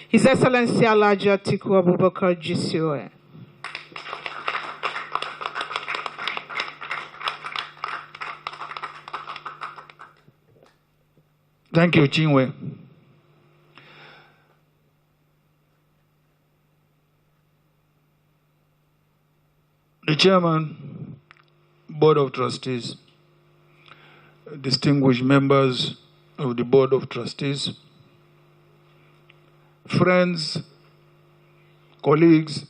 His Excellency Alhaji Atiku Abubakar GCON. Thank you, Chinwe. The Chairman, Board of Trustees, distinguished members of the Board of Trustees, friends, colleagues,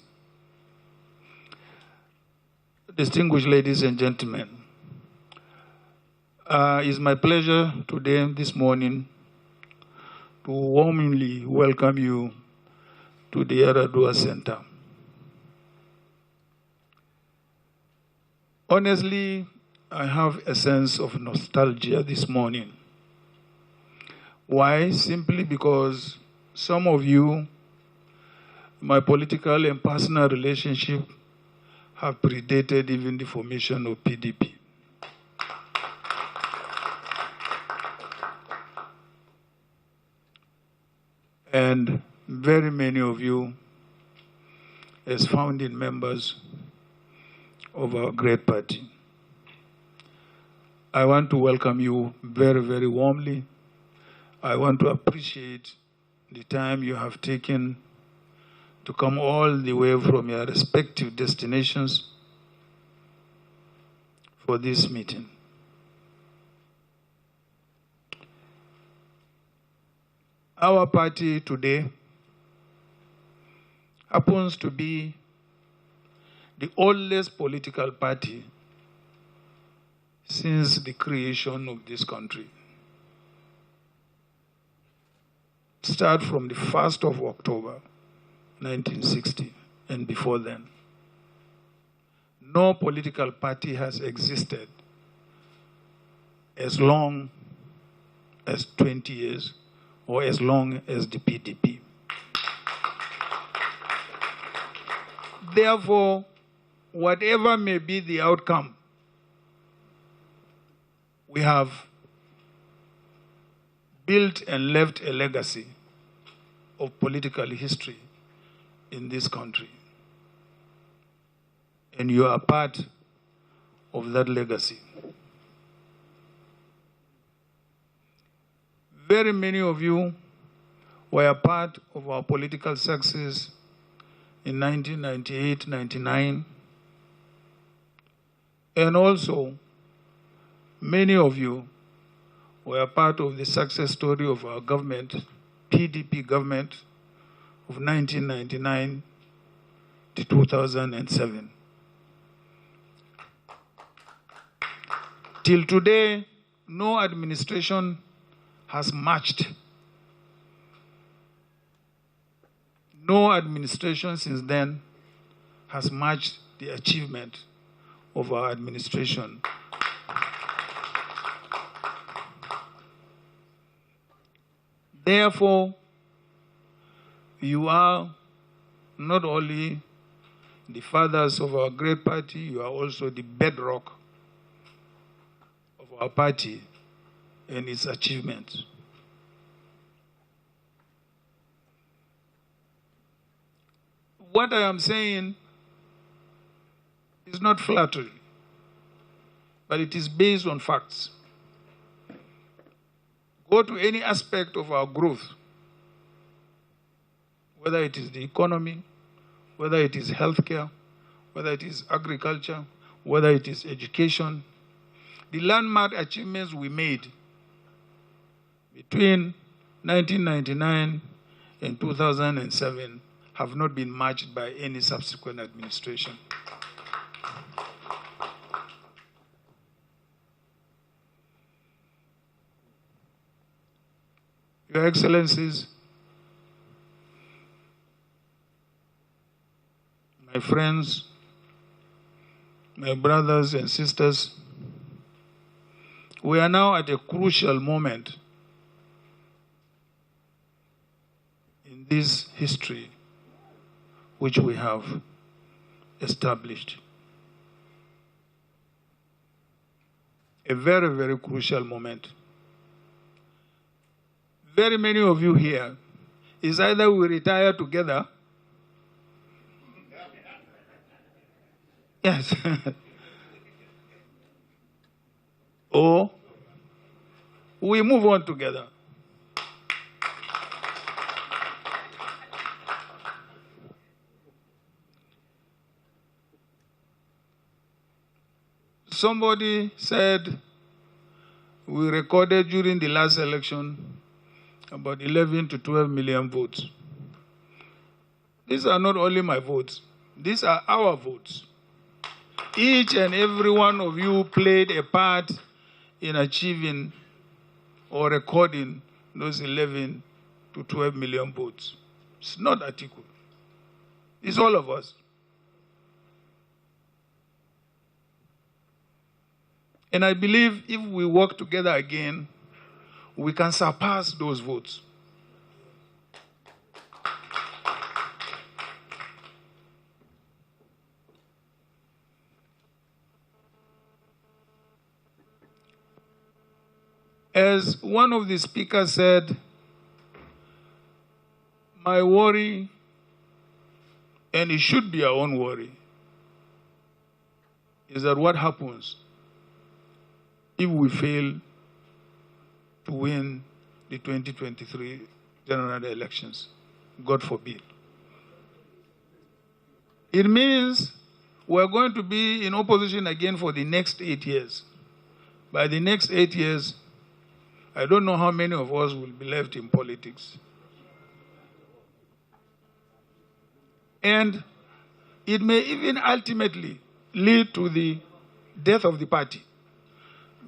distinguished ladies and gentlemen. It's my pleasure today, this morning, to warmly welcome you to the Yaradua Center. Honestly, I have a sense of nostalgia this morning. Why? Simply because some of you, my political and personal relationship have predated even the formation of PDP. And very many of you as founding members of our great party. I want to welcome you very, very warmly. I want to appreciate the time you have taken to come all the way from your respective destinations for this meeting. Our party today happens to be the oldest political party since the creation of this country. Start from the 1st of October, 1960, and before then. No political party has existed as long as 20 years or as long as the PDP. Therefore, whatever may be the outcome, we have built and left a legacy of political history in this country. And you are part of that legacy. Very many of you were a part of our political success in 1998, 99. And also, many of you were a part of the success story of our government, PDP government, of 1999 to 2007. Till today, no administration has matched. No administration since then has matched the achievement of our administration. Therefore, you are not only the fathers of our great party, you are also the bedrock of our party and its achievements. What I am saying is not flattery, but it is based on facts. Go to any aspect of our growth, whether it is the economy, whether it is healthcare, whether it is agriculture, whether it is education. The landmark achievements we made between 1999 and 2007 have not been matched by any subsequent administration. Your Excellencies, my friends, my brothers and sisters, we are now at a crucial moment in this history which we have established. A very, very crucial moment. Very many of you here, is either we retire together. Yes. Or we move on together. Somebody said we recorded during the last election about 11 to 12 million votes. These are not only my votes, these are our votes. Each and every one of you played a part in achieving or recording those 11 to 12 million votes. It's not Atiku. It's all of us. And I believe if we work together again, we can surpass those votes. As one of the speakers said, my worry, and it should be our own worry, is that what happens if we fail to win the 2023 general elections, God forbid. It means we're going to be in opposition again for the next 8 years. By the next 8 years, I don't know how many of us will be left in politics. And it may even ultimately lead to the death of the party,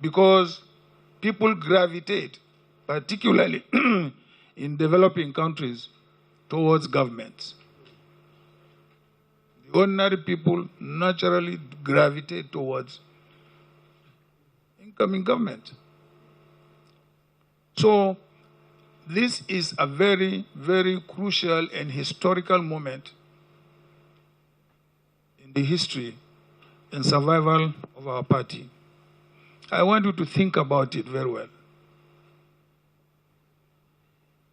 because people gravitate, particularly in developing countries, towards governments. The ordinary people naturally gravitate towards incoming government. So this is a very, very crucial and historical moment in the history and survival of our party. I want you to think about it very well.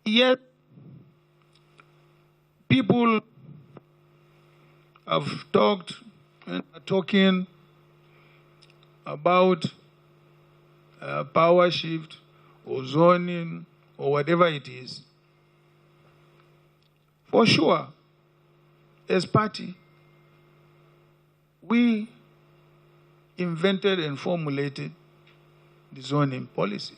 Yet, people have talked and are talking about power shift or zoning or whatever it is. For sure, as party, we invented and formulated the zoning policy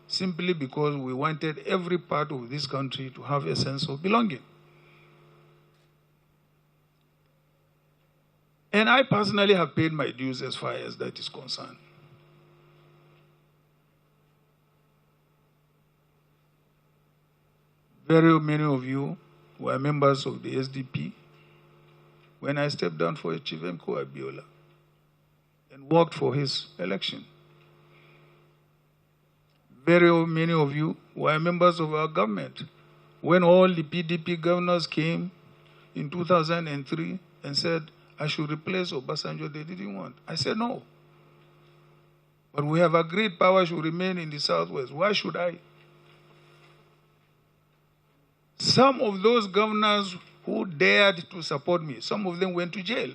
simply because we wanted every part of this country to have a sense of belonging. And I personally have paid my dues as far as that is concerned. Very many of you were members of the SDP when I stepped down for Chivenko Abiola and worked for his election. Very many of you were members of our government when all the PDP governors came in 2003 and said, I should replace Obasanjo. They didn't want. I said no. But we have agreed power should remain in the Southwest. Why should I? Some of those governors who dared to support me, some of them went to jail.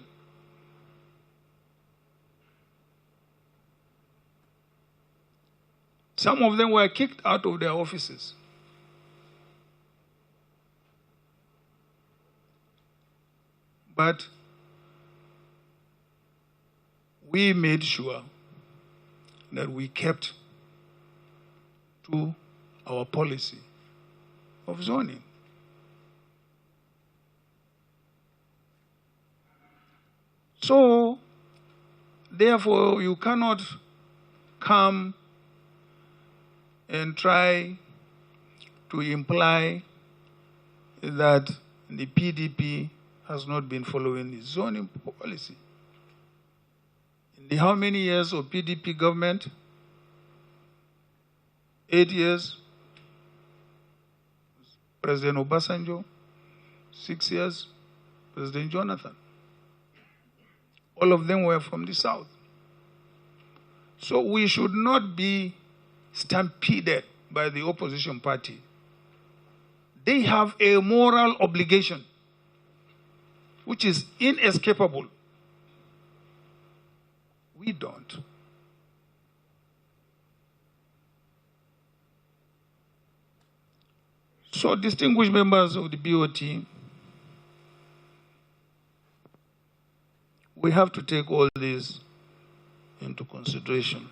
Some of them were kicked out of their offices. But we made sure that we kept to our policy of zoning. So, therefore, you cannot come and try to imply that the PDP has not been following the zoning policy. In the how many years of PDP government? 8 years. President Obasanjo, 6 years, President Jonathan. All of them were from the South. So we should not be stampeded by the opposition party They have a moral obligation which is inescapable. We don't. So, distinguished members of the BOT, we have to take all this into consideration.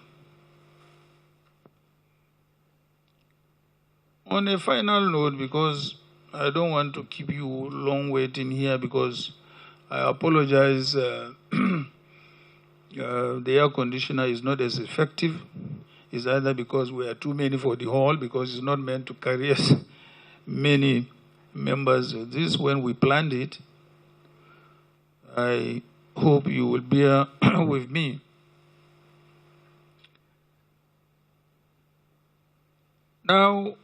On a final note, because I don't want to keep you long waiting here, because I apologize, the air conditioner is not as effective. It's either because we are too many for the hall, because it's not meant to carry us many members. This, when we planned it, I hope you will bear with me. Now,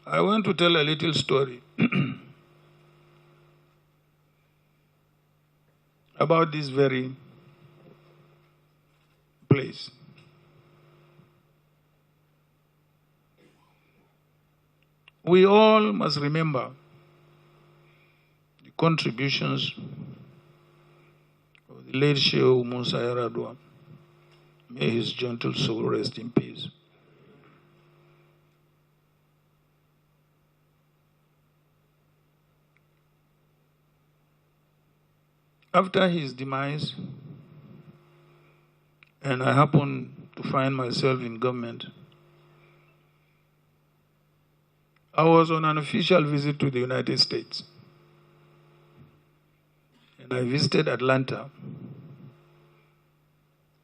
I want to tell a little story about this very place. We all must remember the contributions of the late Sheikh Musa Yaradua. May his gentle soul rest in peace. After his demise, and I happened to find myself in government, I was on an official visit to the United States. And I visited Atlanta.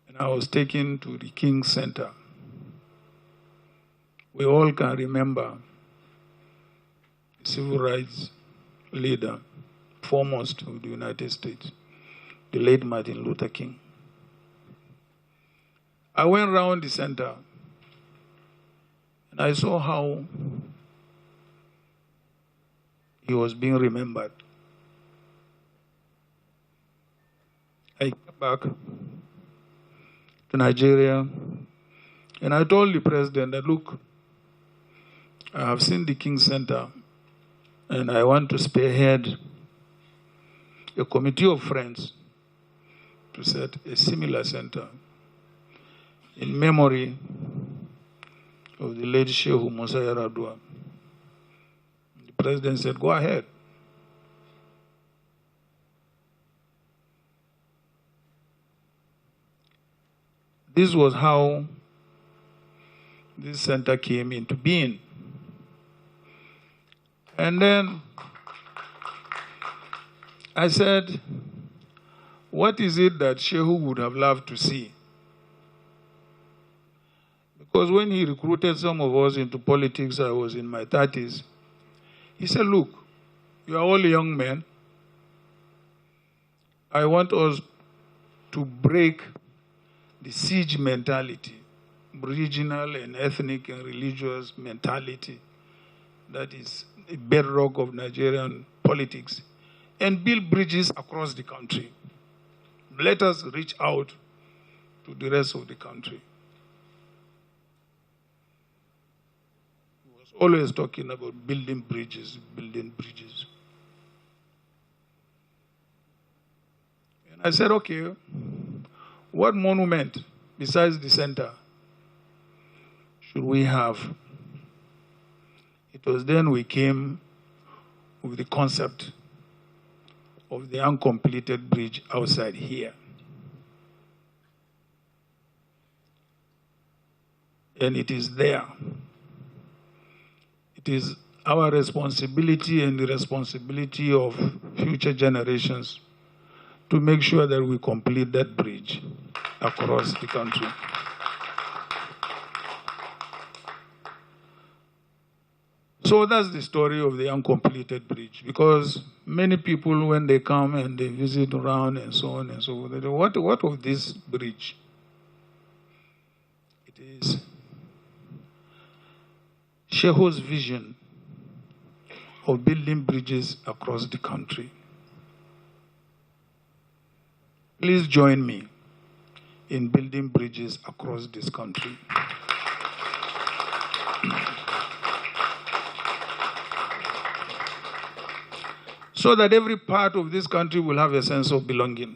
And I was taken to the King Center. We all can remember the civil rights leader, foremost of the United States, the late Martin Luther King. I went around the center and I saw how he was being remembered. I came back to Nigeria and I told the president that, look, I have seen the King Center and I want to spearhead a committee of friends to set a similar center in memory of the late Sheikh Musa Yaradua. The president said, go ahead. This was how this center came into being. And then I said, what is it that Shehu would have loved to see? Because when he recruited some of us into politics, I was in my 30s. He said, look, you are all young men. I want us to break the siege mentality, regional and ethnic and religious mentality that is a bedrock of Nigerian politics, and build bridges across the country. Let us reach out to the rest of the country. He was always talking about building bridges, building bridges. And I said, okay, what monument besides the center should we have? It was then we came with the concept of the uncompleted bridge outside here. And it is there. It is our responsibility and the responsibility of future generations to make sure that we complete that bridge across the country. So that's the story of the uncompleted bridge, because many people, when they come and they visit around and so on and so forth, they say, what of this bridge? It is Shehu's vision of building bridges across the country. Please join me in building bridges across this country. so that every part of this country will have a sense of belonging.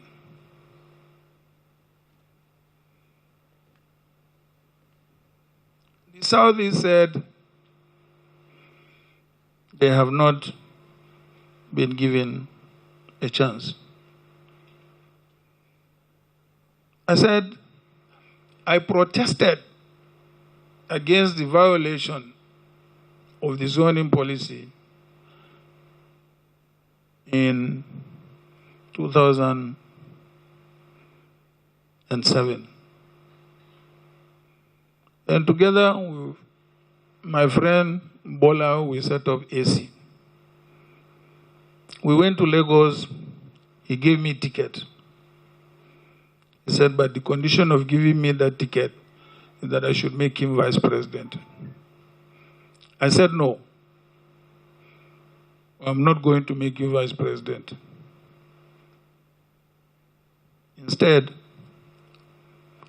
The Southeast said they have not been given a chance. I said, I protested against the violation of the zoning policy in 2007. And together with my friend Bola, we set up AC. We went to Lagos. He gave me a ticket. He said, but the condition of giving me that ticket is that I should make him vice president. I said, no, I'm not going to make you vice president. Instead,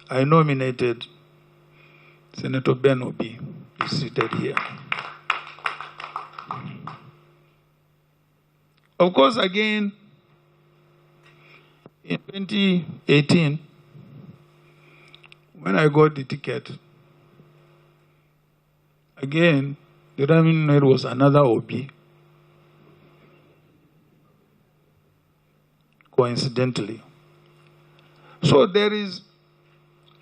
I nominated Senator Ben Obi, who is seated here. Of course, again, in 2018, when I got the ticket, again, the running mate was another Obi, coincidentally. So there is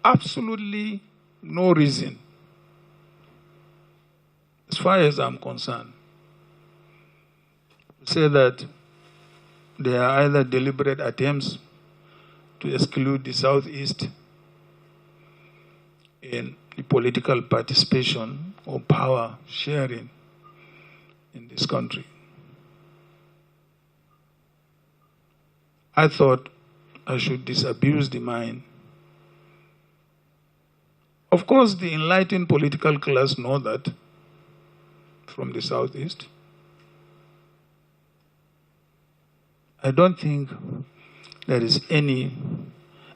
absolutely no reason, as far as I'm concerned, to say that there are either deliberate attempts to exclude the Southeast in the political participation or power sharing in this country. I thought I should disabuse the mind. Of course, the enlightened political class know that from the Southeast. I don't think there is any,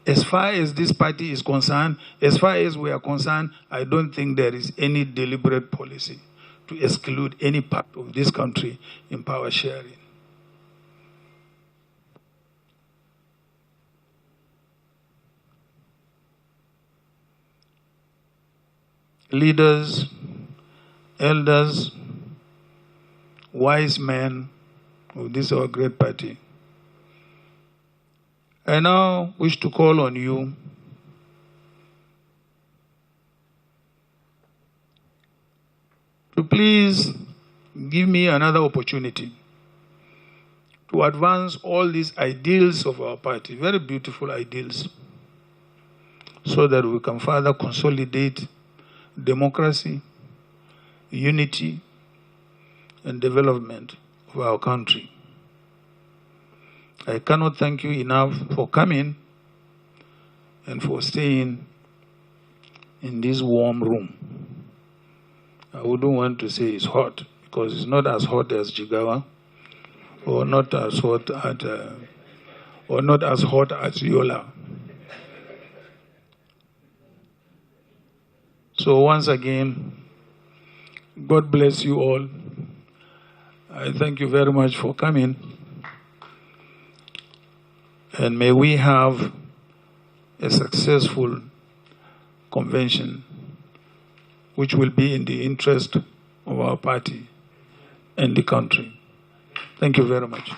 as far as this party is concerned, as far as we are concerned, I don't think there is any deliberate policy to exclude any part of this country in power sharing. Leaders, elders, wise men of this our great party, I now wish to call on you to please give me another opportunity to advance all these ideals of our party, very beautiful ideals, so that we can further consolidate democracy, unity, and development of our country. I cannot thank you enough for coming and for staying in this warm room. I wouldn't want to say it's hot, because it's not as hot as Jigawa, or not as hot as Yola. So once again, God bless you all. I thank you very much for coming. And may we have a successful convention which will be in the interest of our party and the country. Thank you very much.